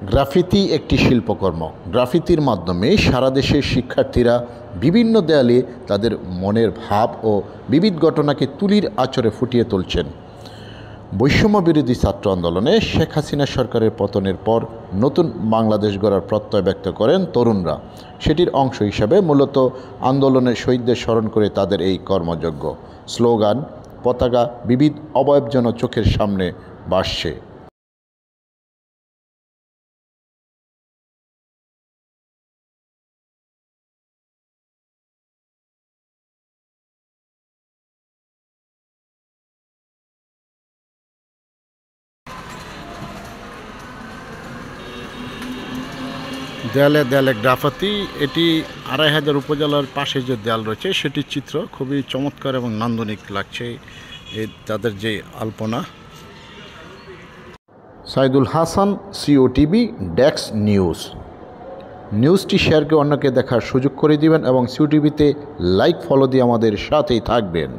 Graffiti একটি শিল্পকর্ম। গ্রাফিতির মাধ্যমে সারা দেশের শিক্ষার্থীরা বিভিন্ন দেয়ালে তাদের মনের ভাব ও বিবিধ ঘটনাকে তুলির আঁচড়ে ফুটিয়ে তুলছেন। বৈষম্য বিরোধী ছাত্র আন্দোলনে শেখ হাসিনা সরকারের পতনের পর নতুন বাংলাদেশ গড়ার প্রত্যয় ব্যক্ত করেন তরুণরা। সেটির অংশ হিসাবে মূলত আন্দোলনের শহীদদের স্মরণ করে তাদের এই কর্মযজ্ঞ। স্লোগান, পতাকা, বিবিধ অবয়ব যেন চোখের সামনে ভাসছে। দেয়ালে দেয়ালে গ্রাফিতি, এটি ২৫০০ উপজেলার পাশে যে দেয়াল রয়েছে সেটির চিত্র খুবই চমৎকার এবং নান্দনিক লাগছে। এই তাদের যে আলপনা। Saidul Hasan, COTV, desk news. নিউজটি শেয়ার করে অন্যকে দেখার সুযোগ করে দিবেন এবং সিওটিভিতে লাইক ফলো দিয়ে আমাদের সাথেই থাকবেন।